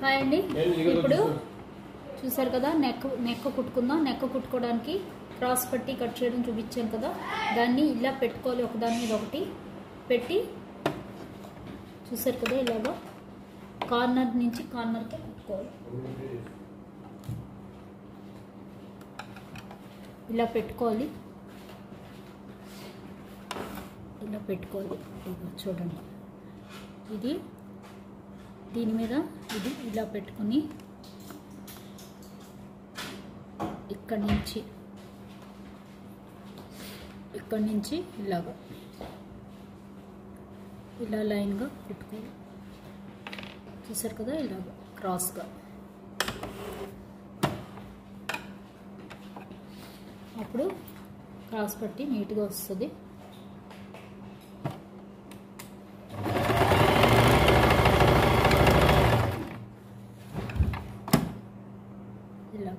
Hi అండి. ఇప్పుడు చూసారు కదా నెక్ కుట్టుకుందాం. నెక్ కుట్టుకోవడానికి క్రాస్ పట్టి కట్ చేయడం చూపించాను కదా, దాన్ని ఇలా పెట్టుకోవాలి. ఒకదాని మీద ఒకటి పెట్టి చూసారు కదా, ఇలాగా కార్నర్ నుంచి కార్నర్కి కుట్టుకోవాలి. ఇలా పెట్టుకోవాలి, ఇలా పెట్టుకోవాలి. చూడండి, ఇది దీని మీద ఇది ఇలా పెట్టుకొని ఇక్కడి నుంచి ఇలాగా ఇలా లైన్గా కుట్టుకోవాలి. చూసారు కదా, ఇలాగా క్రాస్గా. అప్పుడు క్రాస్ పట్టి నీట్గా వస్తుంది. ఇలా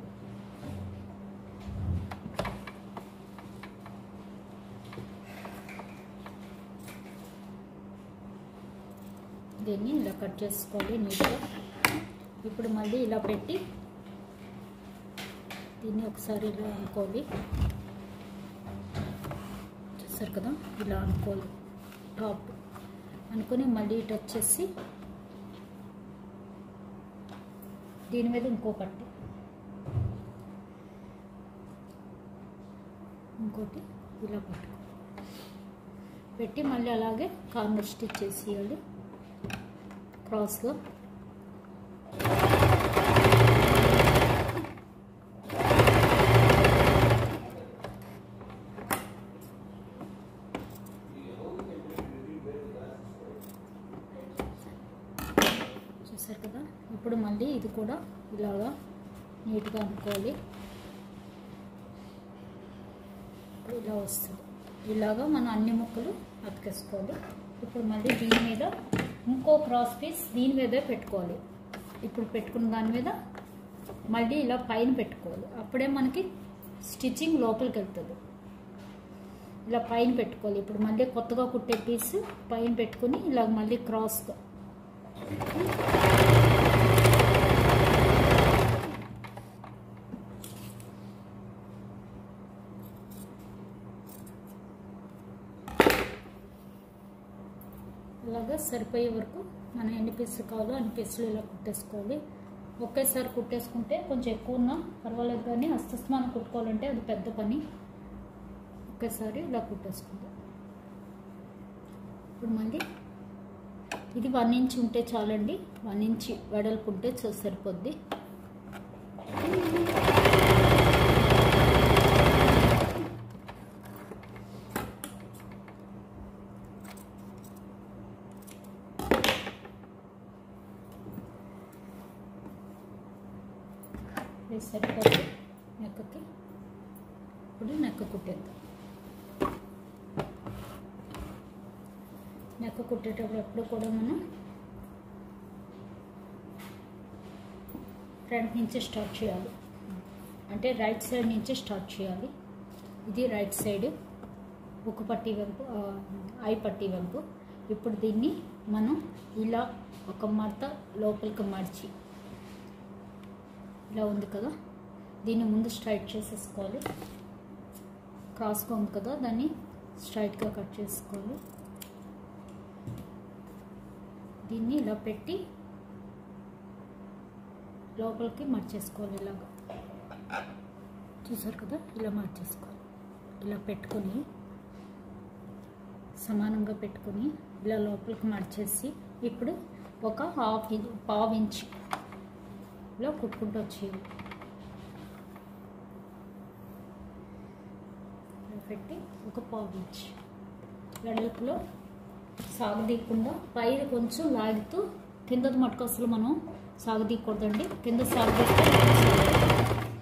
దీన్ని ఇలా కట్ చేసుకోవాలి నీట్గా. ఇప్పుడు మళ్ళీ ఇలా పెట్టి దీన్ని ఒకసారి ఇలా అనుకోవాలి. చూసారు కదా, ఇలా అనుకోవాలి. టాప్ అనుకొని మళ్ళీ ఇటు వచ్చేసి దీని మీద ఇంకో పట్టి, ఇంకోటి ఇలా పెట్టి మళ్ళీ అలాగే కార్నర్ స్టిచ్ చేసేయాలి క్రాస్గా. చూసారు కదా, ఇప్పుడు మళ్ళీ ఇది కూడా ఇలాగా నీట్గా అనుకోవాలి. ఇలా వస్తుంది. ఇలాగా మనం అన్ని ముక్కలు అతికేసుకోవాలి. ఇప్పుడు మళ్ళీ దీని మీద ఇంకో క్రాస్ పీస్ దీని మీదే పెట్టుకోవాలి. ఇప్పుడు పెట్టుకున్న దాని మీద మళ్ళీ ఇలా పైన పెట్టుకోవాలి. అప్పుడే మనకి స్టిచ్చింగ్ లోపలికి వెళ్తుంది. ఇలా పైన పెట్టుకోవాలి. ఇప్పుడు మళ్ళీ కొత్తగా కుట్టే పీస్ పైన పెట్టుకుని ఇలా మళ్ళీ క్రాస్గా అలాగా సరిపోయే వరకు మనం ఎన్ని పీసులు కావాలో అన్ని పీసులు ఇలా కుట్టేసుకోవాలి. ఒకేసారి కుట్టేసుకుంటే కొంచెం ఎక్కువ ఉన్నా పర్వాలేదు, కానీ అస్తమానం కుట్టుకోవాలంటే అది పెద్ద పని. ఒకేసారి ఇలా కుట్టేసుకుందాం. ఇప్పుడు మళ్ళీ ఇది 1 ఇంచ్ ఉంటే చాలండి. 1 ఇంచ్ వెడల్పు ఉంటే సరిపోద్ది. సరిపోద్ది నెక్కకి. ఇప్పుడు నెక్క కుట్టేద్దాం. నెక్క కుట్టేటప్పుడు ఎప్పుడు కూడా మనం ఫ్రంట్ నుంచి స్టార్ట్ చేయాలి. అంటే రైట్ సైడ్ నుంచి స్టార్ట్ చేయాలి. ఇది రైట్ సైడ్ ఒక పట్టీ వెంపు, ఐ పట్టీ వెంపు. ఇప్పుడు దీన్ని మనం ఇలా ఒక మడత లోపలికి మడిచి ఇలా ఉంది కదా, దీన్ని ముందు స్ట్రైట్ చేసేసుకోవాలి. క్రాస్గా ఉంది కదా, దాన్ని స్ట్రైట్గా కట్ చేసుకోవాలి. దీన్ని ఇలా పెట్టి లోపలికి మర్చేసుకోవాలి. ఇలాగా చూసారు కదా, ఇలా మార్చేసుకోవాలి. ఇలా పెట్టుకొని సమానంగా పెట్టుకొని ఇలా లోపలికి మర్చేసి ఇప్పుడు ఒక పావు ఇంచ్ ఇలా కుట్టుకుంటూ వచ్చేయాలి. పెట్టి ఒక పావు ఇంచ్ వెడల్పులో సాగదీయకుండా పైన కొంచెం లాగుతూ, కిందది మటుకు అసలు మనం సాగదీయకూడదండి. కింద సాగదీస్తే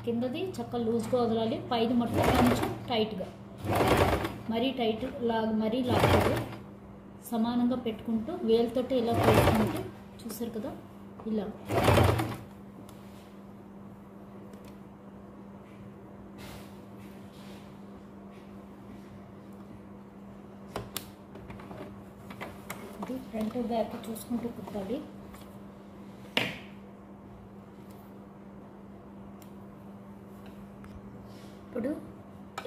కిందది చక్కగా లూజ్గా వదలాలి. పైన మటుకు కొంచెం టైట్గా, మరీ టైట్ మరీ లాగకూడదు. సమానంగా పెట్టుకుంటూ వేలుతోటి ఇలా పెట్టుకుంటూ, చూసారు కదా, ఇలా ఇది ఫ్రంట్ బ్యాక్ చూసుకుంటూ కుట్టాలి. ఇప్పుడు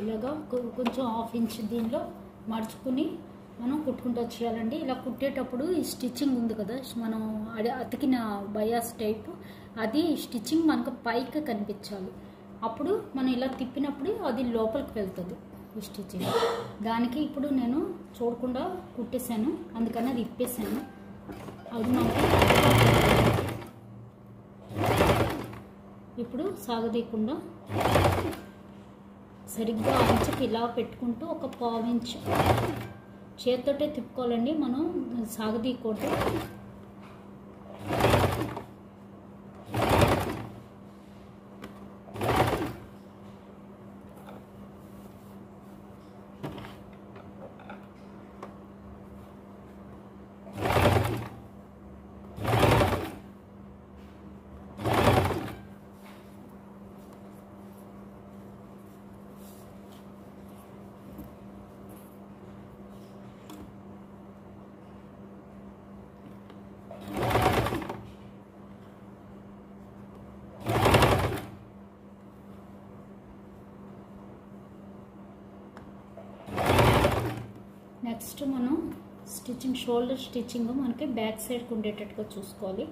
ఇలాగా కొంచెం హాఫ్ ఇంచ్ దీనిలో మడుచుకుని మనం కుట్టుకుంటూ వచ్చేయాలండి. ఇలా కుట్టేటప్పుడు ఈ స్టిచ్చింగ్ ఉంది కదా, మనం అతికిన బయాస్ టైప్, అది స్టిచ్చింగ్ మనకు పైకి కనిపించాలి. అప్పుడు మనం ఇలా తిప్పినప్పుడు అది లోపలికి వెళ్తుంది ఈ స్టిచ్చింగ్. దానికి ఇప్పుడు నేను చూడకుండా కుట్టేశాను, అందుకని అది ఇప్పేసాను. అది నాకు ఇప్పుడు సాగదీయకుండా సరిగ్గా అంచుకి ఇలా పెట్టుకుంటూ ఒక పావు ఇంచ్ చేతితోటే తిప్పుకోవాలండి, మనం సాగదీయకూడదు. నెక్స్ట్ మనం స్టిచ్చింగ్, షోల్డర్ స్టిచ్చింగ్ మనకి బ్యాక్ సైడ్కి ఉండేటట్టుగా చూసుకోవాలి.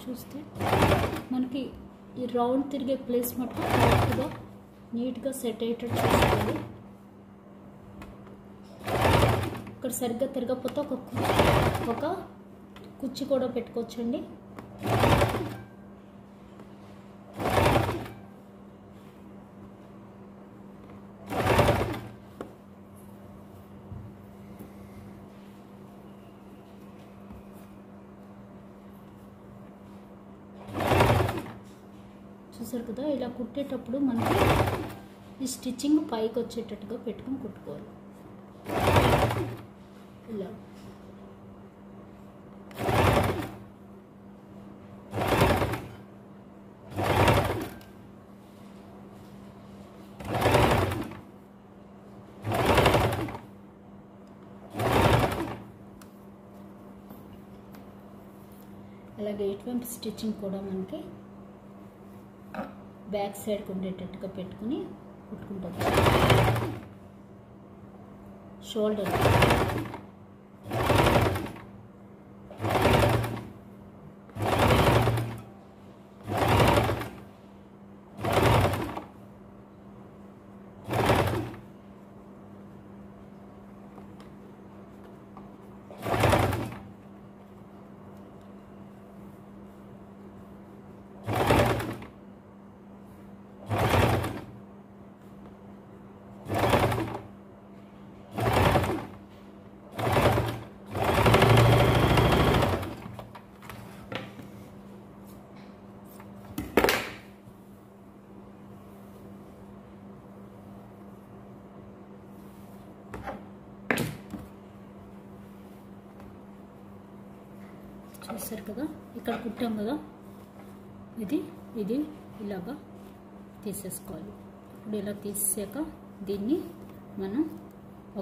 చూస్తే మనకి ఈ రౌండ్ తిరిగే ప్లేస్ మటుకు కరెక్ట్గా నీట్గా సెట్ అయ్యేటట్టు చూసుకోవాలి. ఇక్కడ సరిగ్గా తిరగకపోతే ఒక కుర్చీ కూడా పెట్టుకోవచ్చండి. చూసారు కదా, ఇలా కుట్టేటప్పుడు మనకి ఈ స్టిచ్చింగ్ పైకి వచ్చేటట్టుగా పెట్టుకుని కుట్టుకోవాలి. ఇలా అలాగే ఇటువంటి స్టిచ్చింగ్ కూడా మనకి బ్యాక్ సైడ్కి ఉండేటట్టుగా పెట్టుకుని కుట్టుకుంటాం. షోల్డర్ చూసారు కదా, ఇక్కడ కుట్టాం కదా, ఇది ఇలాగా తీసేసుకోవాలి. ఇప్పుడు ఇలా తీసాక దీన్ని మనం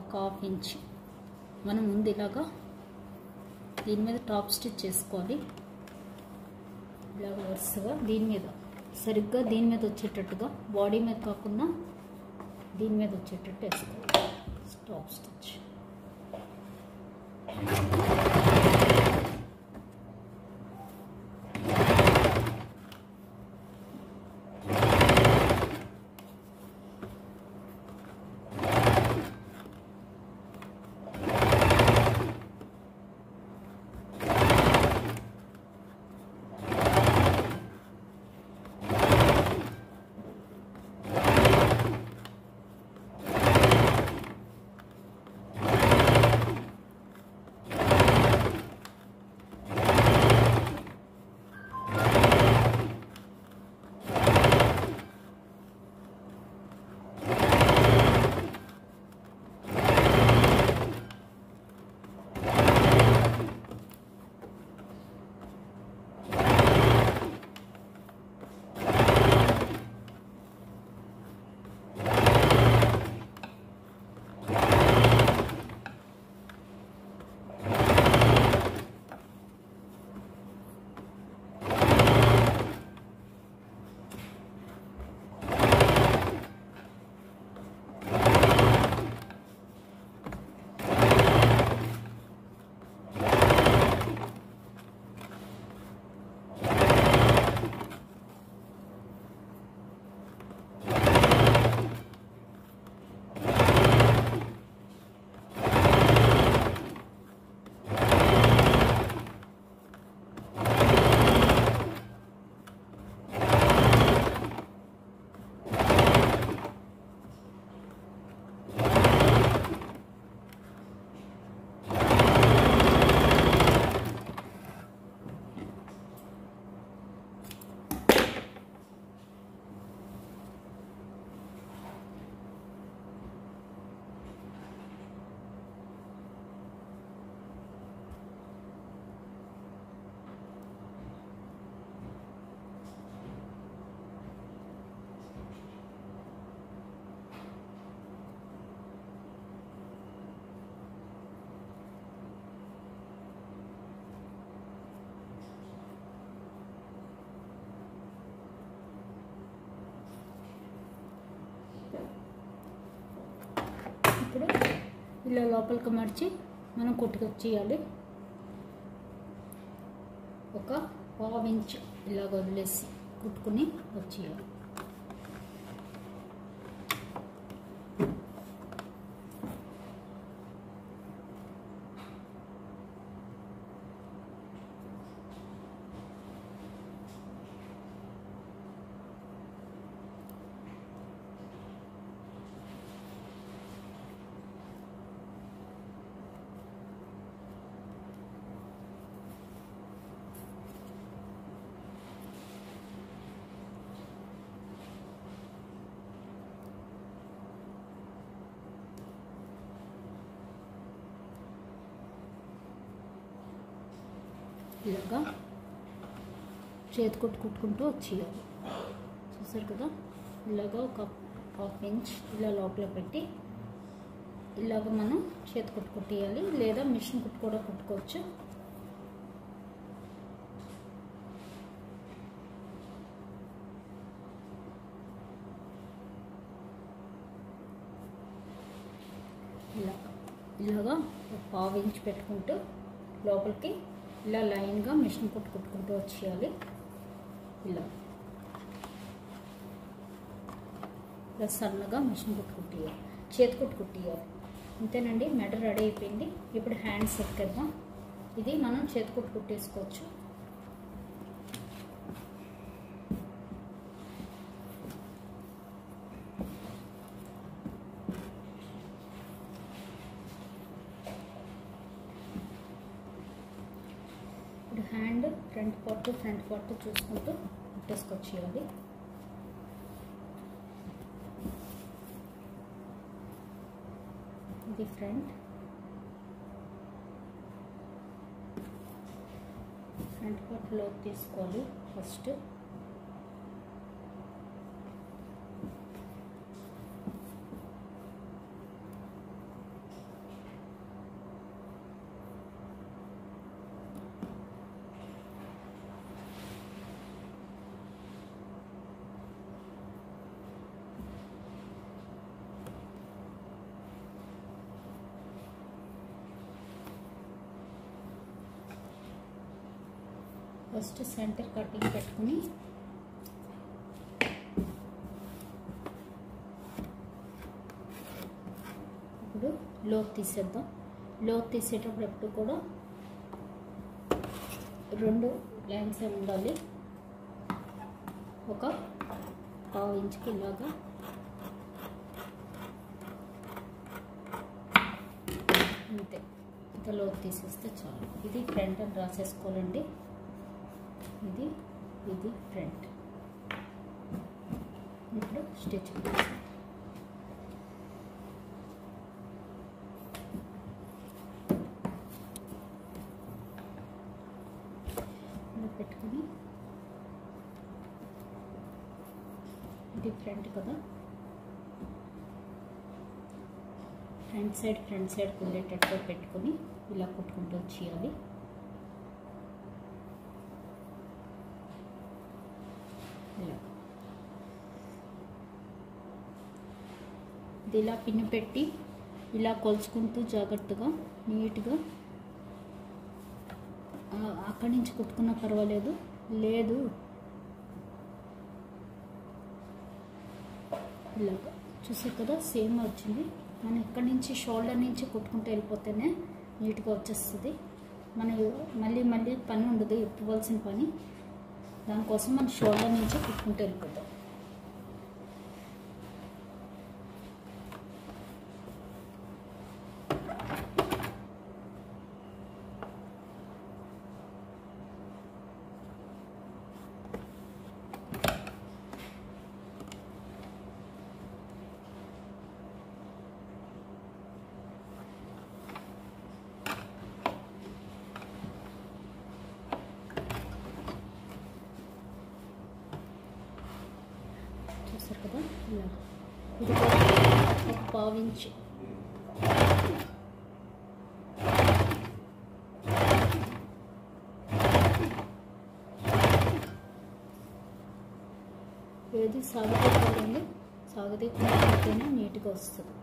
ఒక హాఫ్ ఇంచ్ మనం ముందు ఇలాగా దీని మీద టాప్ స్టిచ్ చేసుకోవాలి. ఇలాగ వరుసగా దీని మీద సరిగ్గా దీని మీద వచ్చేటట్టుగా, బాడీ మీద కాకుండా దీని మీద వచ్చేటట్టు వేసుకోవాలి టాప్ స్టిచ్. ఇలా లోపలికి మర్చి మనం కొట్టుకొచ్చేయాలి. ఒక 1/2 ఇంచ్ ఇలా వదిలేసి కుట్టుకుని వచ్చేయాలి. ఇలాగా చేతి కుట్టుకుంటూ వచ్చేయాలి. చూసారు కదా, ఇలాగా ఒక 1/2 ఇంచ్ ఇలా లోపల పెట్టి ఇలాగ మనం చేతి కుట్టేయాలి, లేదా మిషన్ కుట్టు కూడా కుట్టుకోవచ్చు. ఇలాగా ఒక 1/2 ఇంచ్ పెట్టుకుంటూ లోపలికి ఇలా లైన్గా మిషన్ కుట్టుకుంటూ వచ్చేయాలి. ఇలా సన్నగా మిషన్ కుట్టుకుంటేయాలి, చేతి కుట్టుకుంటేయాలి. అంతేనండి, మెడ రెడీ అయిపోయింది. ఇప్పుడు హ్యాండ్స్ ఎక్కేద్దాం. ఇది మనం చేతి కుట్టేసుకోవచ్చు. ఇప్పుడు హ్యాండ్ ఫ్రంట్ పార్ట్ చూసుకుంటూ కుట్టేసుకొచ్చేయాలి. ఇది ఫ్రంట్ పార్ట్లో తీసుకోవాలి. ఫస్ట్ సెంటర్ కటింగ్ పెట్టుకుని ఇప్పుడు లోతు తీసేద్దాం. లోతు తీసేటప్పుడు ఎప్పుడు కూడా 2 లైన్స్ ఉండాలి. ఒక 1/2 ఇంచ్కి ఇలాగా అంతే, ఇంత లోతు తీసేస్తే చాలు. ఇది ఫ్రంట్ అని రాసేసుకోవాలండి. ఇది ఫ్రంట్. ఇప్పుడు స్టిచ్ పెట్టుకుని, ఇది ఫ్రంట్ కదా, ఫ్రంట్ సైడ్ ఉండేటట్టు పెట్టుకుని ఇలా కుట్టుకుంటూ వచ్చేయాలి. ఇది ఇలా పిన్ను పెట్టి ఇలా కొలుచుకుంటూ జాగ్రత్తగా నీట్గా అక్కడి నుంచి కుట్టుకున్నా పర్వాలేదు. లేదు ఇలాగా చూసారు కదా, సేమ్ వచ్చింది. మనం ఇక్కడి నుంచి షోల్డర్ నుంచి కుట్టుకుంటూ వెళ్ళిపోతేనే నీట్గా వచ్చేస్తుంది. మనం మళ్ళీ పని ఉండదు, ఇవ్వాల్సిన పని. దానికోసం మనం షోల్డర్ నుంచి కుట్టుకుంటూ వెళ్ళిపోతాం. చూసారు కదా, ఇలా ఇది ఒక 1/2 ఇంచ్ ఏది సాగుతీయకూడదండి, సాగుతీయకుండానే నీట్గా వస్తుంది.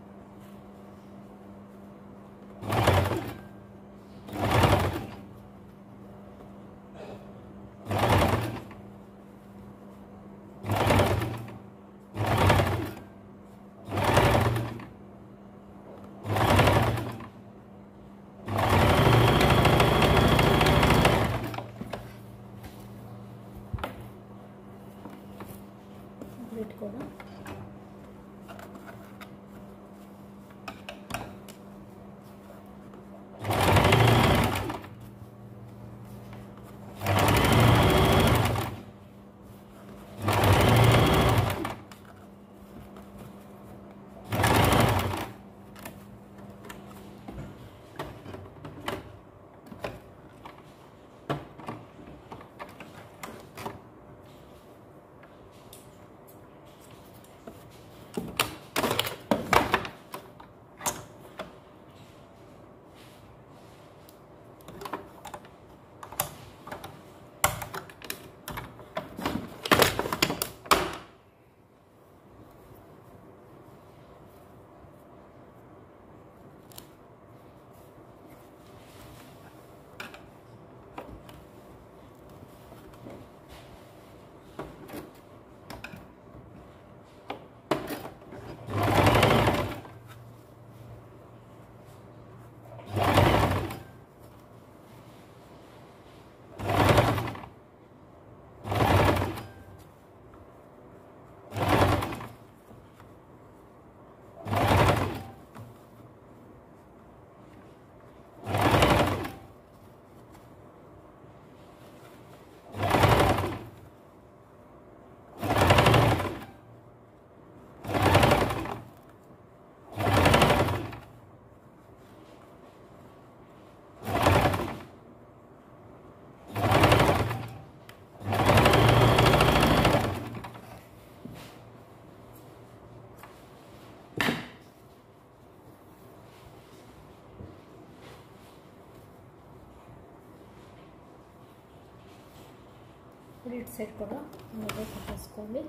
ఇప్పుడు ఇటు సైడ్ కూడా అలాగే కుట్టేసుకోవాలి.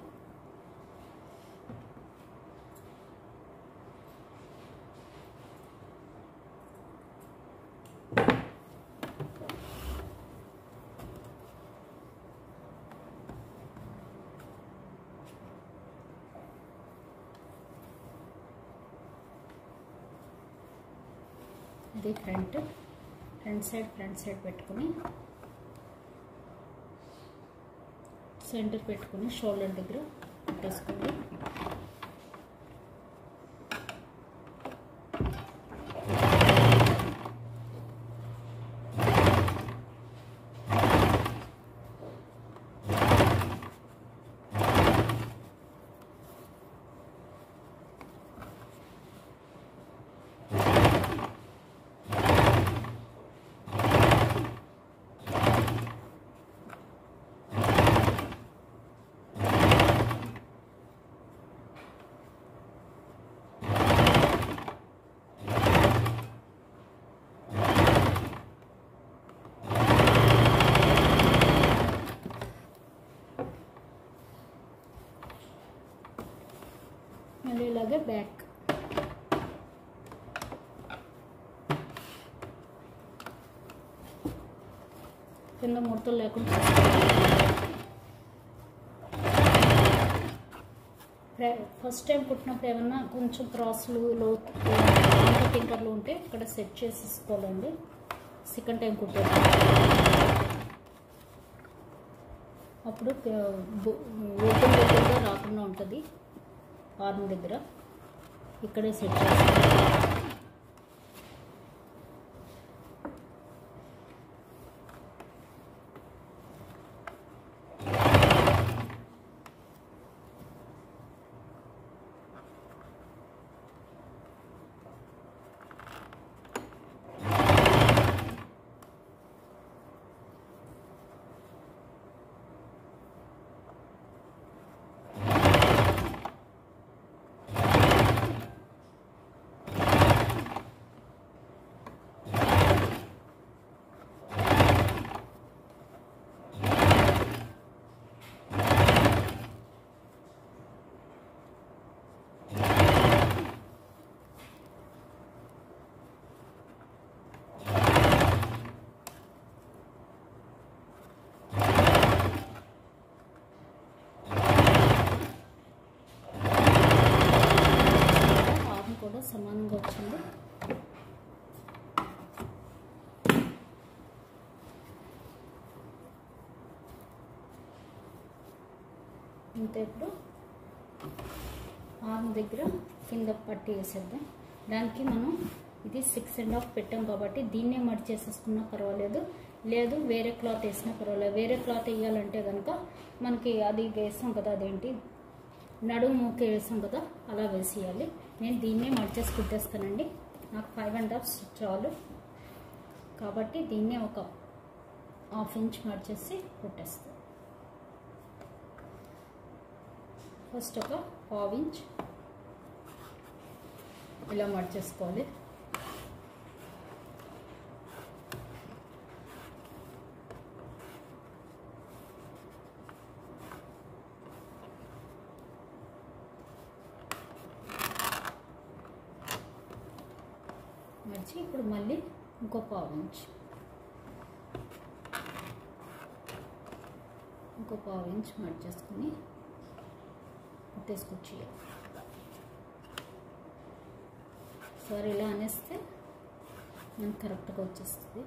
ఇది ఫ్రంట్ సైడ్ పెట్టుకుని సెంటర్ పెట్టుకుని షోల్డర్ దగ్గర పెట్టేసుకోండి. మళ్ళీ ఇలాగే బ్యాక్ కింద ముడతలు లేకుండా ఫస్ట్ టైం కుట్టినప్పుడు ఏమన్నా కొంచెం క్రాస్లు లోతు టింకర్లు ఉంటే ఇక్కడ సెట్ చేసేసుకోవాలండి. సెకండ్ టైం కుట్టే అప్పుడు ఓపెన్ దగ్గరగా రాకుండా ఉంటుంది. ఆర్మ్ దగ్గర ఇక్కడే సెట్ చేస్తాం. సమానంగా వచ్చింది. ఇంత ఇప్పుడు ఆర్మ్ దగ్గర కింద పట్టి వేసేద్దాం. దానికి మనం ఇది 6.5 పెట్టాం కాబట్టి దీన్నే మడి చేసేసుకున్నా పర్వాలేదు, లేదు వేరే క్లాత్ వేసినా పర్వాలేదు. వేరే క్లాత్ వేయాలంటే కనుక మనకి అది వేసాం కదా, అదేంటి నడుముకి వేసాం కదా, అలా వేసేయాలి. నేను దీన్నే మడిచేసి కుట్టేస్తానండి. నాకు 5.5 చాలు కాబట్టి దీన్నే ఒక 1/2 ఇంచ్ మడిచేసి కుట్టేస్తాను. ఫస్ట్ ఒక 1/2 ఇంచ్ ఇలా మడిచేసుకోవాలి. మర్చి ఇప్పుడు మళ్ళీ ఇంకో 1/2 ఇంచ్, ఇంకో 1/2 ఇంచ్ మడిచేసుకుని కుట్టేసుకొచ్చేయాలి. సరే ఇలా అనేస్తే మనకు కరెక్ట్గా వచ్చేస్తుంది.